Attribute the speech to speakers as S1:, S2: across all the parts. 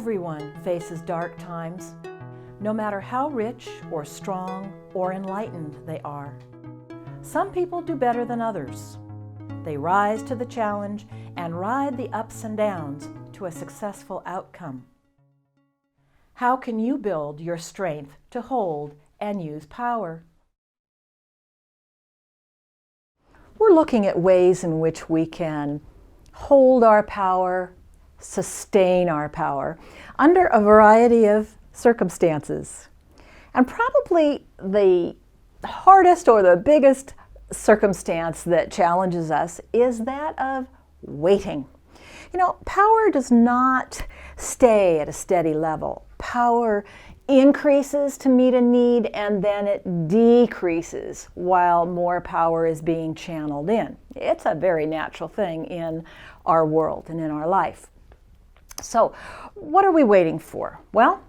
S1: Everyone faces dark times, no matter how rich or strong or enlightened they are. Some people do better than others. They rise to the challenge and ride the ups and downs to a successful outcome. How can you build your strength to hold and use power? We're looking at ways in which we can hold our power, sustain our power under a variety of circumstances. And probably the hardest or the biggest circumstance that challenges us is that of waiting. You know, power does not stay at a steady level. Power increases to meet a need and then it decreases while more power is being channeled in. It's a very natural thing in our world and in our life. So, what are we waiting for? Well,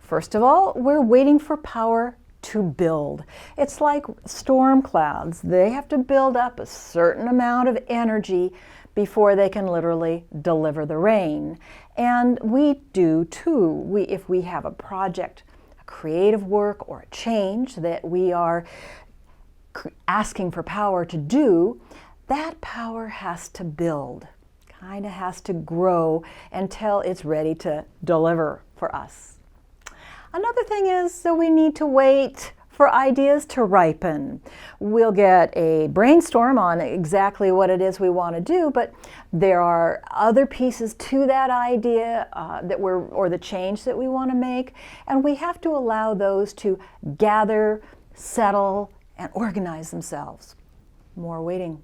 S1: first of all, we're waiting for power to build. It's like storm clouds. They have to build up a certain amount of energy before they can literally deliver the rain. And we do too. If we have a project, a creative work, or a change that we are asking for power to do, that power has to build, kind of has to grow until it's ready to deliver for us. Another thing is that we need to wait for ideas to ripen. We'll get a brainstorm on exactly what it is we want to do, but there are other pieces to that idea or the change that we want to make, and we have to allow those to gather, settle, and organize themselves. More waiting.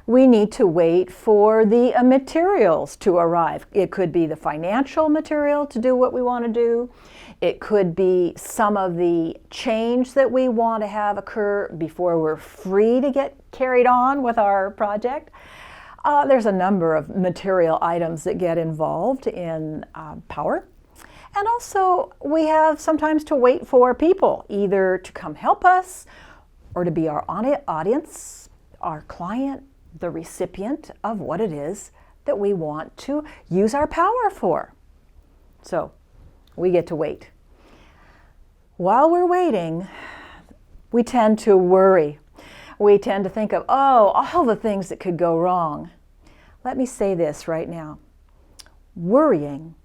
S1: We need to wait for the materials to arrive. It could be the financial material to do what we want to do. It could be some of the change that we want to have occur before we're free to get carried on with our project. There's a number of material items that get involved in power. And also, we have sometimes to wait for people, either to come help us or to be our audience, our client, the recipient of what it is that we want to use our power for. So, we get to wait. While we're waiting, we tend to worry. We tend to think of, all the things that could go wrong. Let me say this right now. Worrying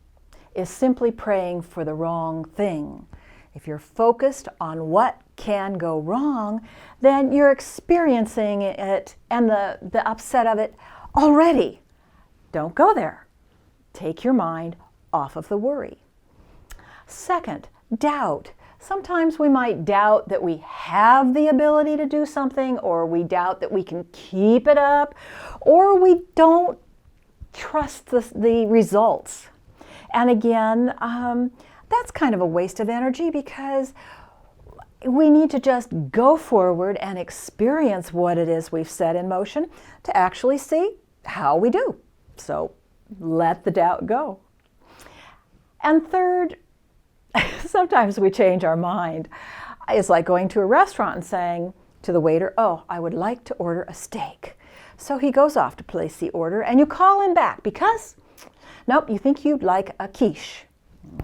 S1: is simply praying for the wrong thing. If you're focused on what can go wrong, then you're experiencing it and the upset of it already. Don't go there. Take your mind off of the worry. Second, doubt. Sometimes we might doubt that we have the ability to do something, or we doubt that we can keep it up, or we don't trust the results. And again, that's kind of a waste of energy because we need to just go forward and experience what it is we've set in motion to actually see how we do. So let the doubt go. And third, sometimes we change our mind. It's like going to a restaurant and saying to the waiter, I would like to order a steak. So he goes off to place the order and you call him back because, nope, you think you'd like a quiche.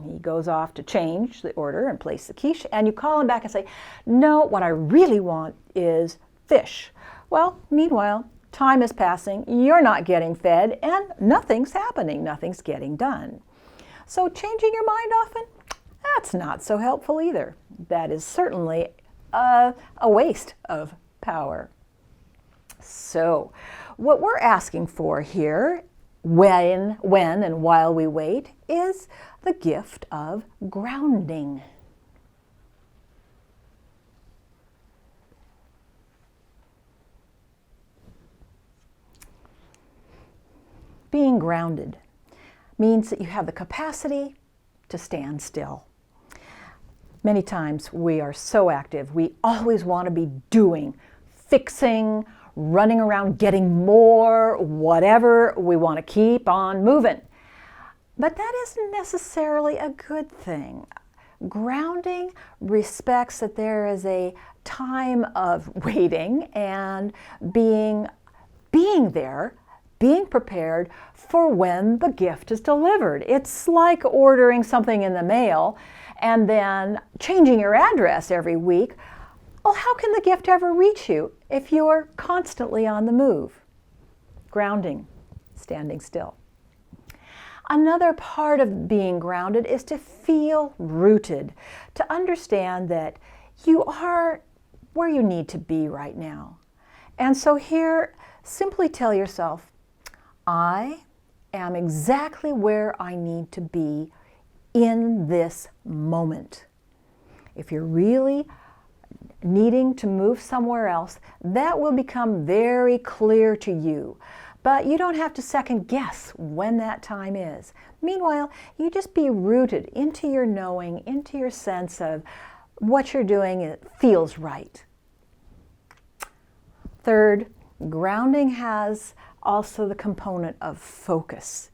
S1: He goes off to change the order and place the quiche, and you call him back and say, no, what I really want is fish. Well, meanwhile, time is passing, you're not getting fed, and nothing's happening, nothing's getting done. So changing your mind often, that's not so helpful either. That is certainly a waste of power. So what we're asking for here, when and while we wait, is the gift of grounding. Being grounded means that you have the capacity to stand still. Many times we are so active, we always want to be doing, fixing, running around, getting more, whatever. We want to keep on moving. But that isn't necessarily a good thing. Grounding respects that there is a time of waiting and being there, being prepared for when the gift is delivered. It's like ordering something in the mail and then changing your address every week. Well, how can the gift ever reach you if you're constantly on the move? Grounding, standing still. Another part of being grounded is to feel rooted, to understand that you are where you need to be right now. And so here, simply tell yourself, I am exactly where I need to be in this moment. If you're really needing to move somewhere else, that will become very clear to you. But you don't have to second guess when that time is. Meanwhile, you just be rooted into your knowing, into your sense of what you're doing, it feels right. Third, grounding has also the component of focus.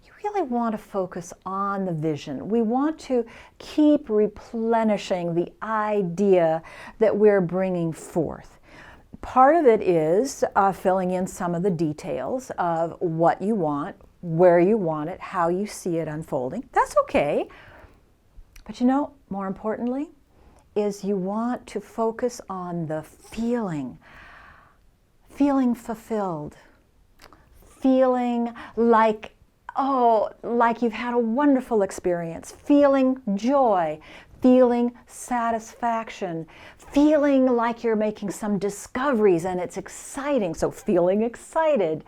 S1: You really want to focus on the vision. We want to keep replenishing the idea that we're bringing forth. Part of it is filling in some of the details of what you want, where you want it, how you see it unfolding. That's okay. But more importantly, is you want to focus on the feeling fulfilled, feeling like you've had a wonderful experience, feeling joy, feeling satisfaction, feeling like you're making some discoveries and it's exciting, so feeling excited.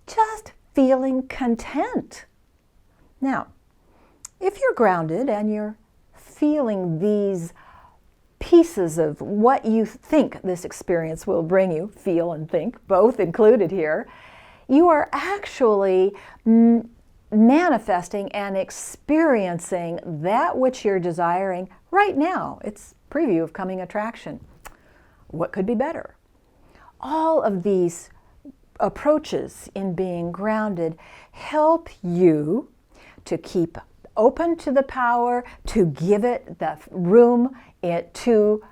S1: Just feeling content. Now, if you're grounded and you're feeling these pieces of what you think this experience will bring you, feel and think, both included here, you are actually manifesting and experiencing that which you're desiring right now. It's a preview of coming attraction. What could be better? All of these approaches in being grounded help you to keep open to the power, to give it the room to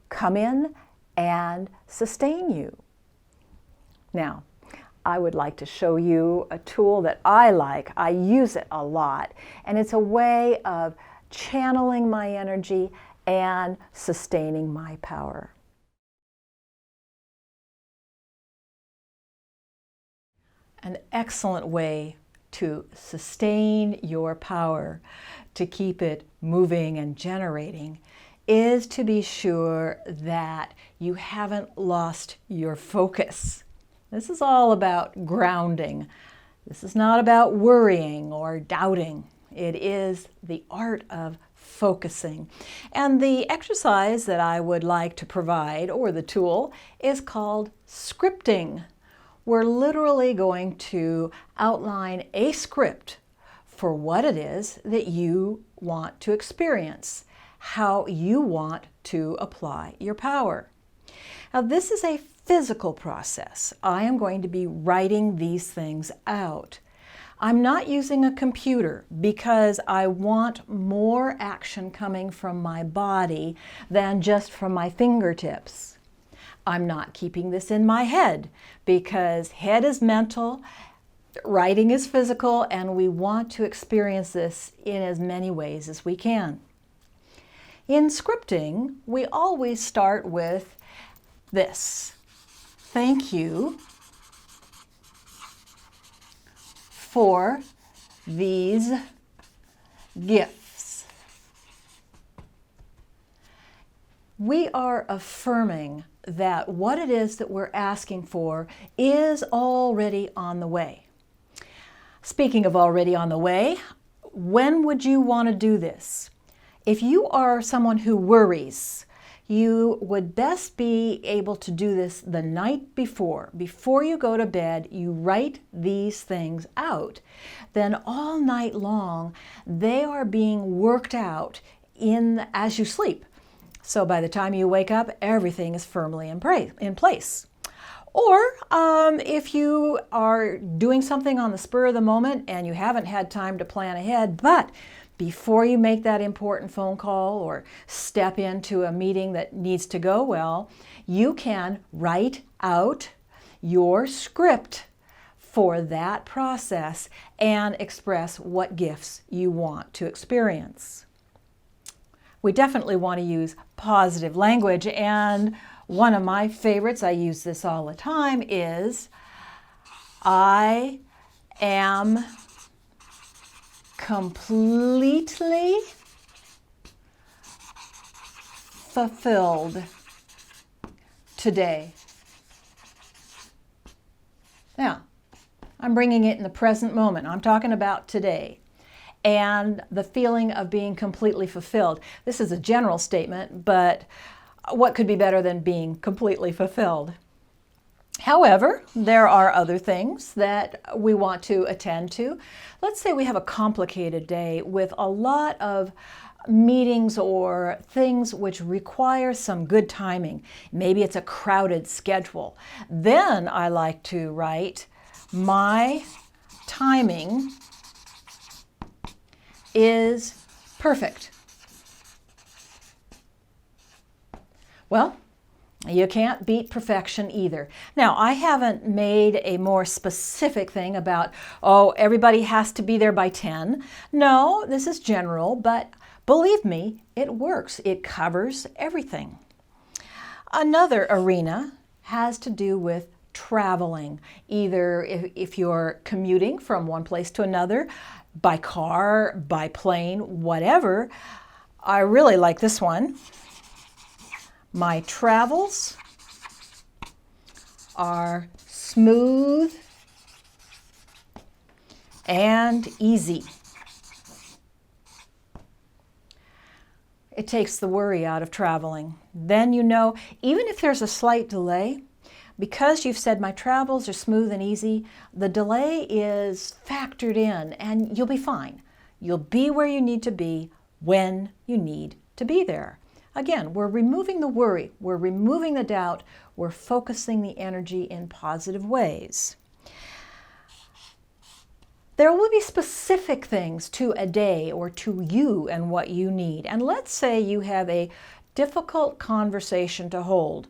S1: come in and sustain you. Now, I would like to show you a tool that I like. I use it a lot, and it's a way of channeling my energy and sustaining my power. An excellent way to sustain your power, to keep it moving and generating, is to be sure that you haven't lost your focus. This is all about grounding. This is not about worrying or doubting. It is the art of focusing. And the exercise that I would like to provide, or the tool, is called scripting. We're literally going to outline a script for what it is that you want to experience, how you want to apply your power. Now, this is a physical process. I am going to be writing these things out. I'm not using a computer because I want more action coming from my body than just from my fingertips. I'm not keeping this in my head because head is mental, writing is physical, and we want to experience this in as many ways as we can. In scripting, we always start with this. Thank you for these gifts. We are affirming that what it is that we're asking for is already on the way. Speaking of already on the way, when would you want to do this? If you are someone who worries, you would best be able to do this the night before. Before you go to bed, you write these things out. Then all night long, they are being worked out as you sleep. So by the time you wake up, everything is firmly in place. Or if you are doing something on the spur of the moment and you haven't had time to plan ahead, but before you make that important phone call or step into a meeting that needs to go well, you can write out your script for that process and express what gifts you want to experience. We definitely want to use positive language, and one of my favorites, I use this all the time, is I am completely fulfilled today. Now, I'm bringing it in the present moment. I'm talking about today and the feeling of being completely fulfilled. This is a general statement, but what could be better than being completely fulfilled? However, there are other things that we want to attend to. Let's say we have a complicated day with a lot of meetings or things which require some good timing. Maybe it's a crowded schedule. Then I like to write, my timing is perfect. Well, you can't beat perfection either. Now, I haven't made a more specific thing about, oh, everybody has to be there by 10. No, this is general, but believe me, it works. It covers everything. Another arena has to do with traveling, either if you're commuting from one place to another, by car, by plane, whatever. I really like this one. My travels are smooth and easy. It takes the worry out of traveling. Then you know, even if there's a slight delay, because you've said my travels are smooth and easy, the delay is factored in and you'll be fine. You'll be where you need to be when you need to be there. Again, we're removing the worry, we're removing the doubt, we're focusing the energy in positive ways. There will be specific things to a day or to you and what you need. And let's say you have a difficult conversation to hold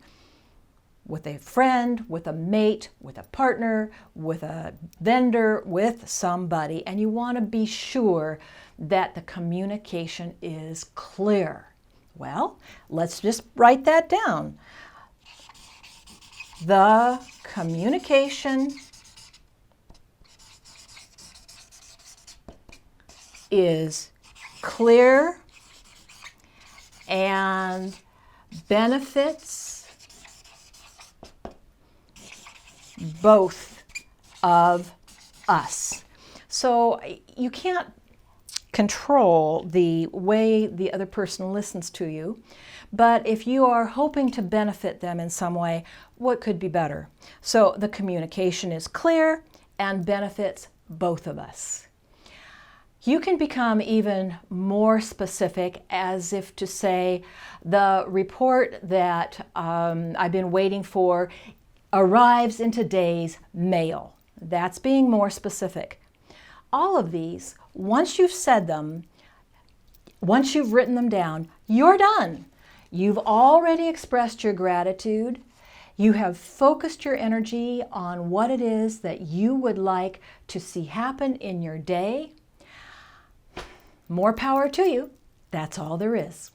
S1: with a friend, with a mate, with a partner, with a vendor, with somebody, and you want to be sure that the communication is clear. Well, let's just write that down. The communication is clear and benefits both of us. So you can't control the way the other person listens to you, but if you are hoping to benefit them in some way, what could be better? So the communication is clear and benefits both of us. You can become even more specific, as if to say, the report that I've been waiting for arrives in today's mail. That's being more specific. All of these, once you've said them, once you've written them down, you're done. You've already expressed your gratitude. You have focused your energy on what it is that you would like to see happen in your day. More power to you. That's all there is.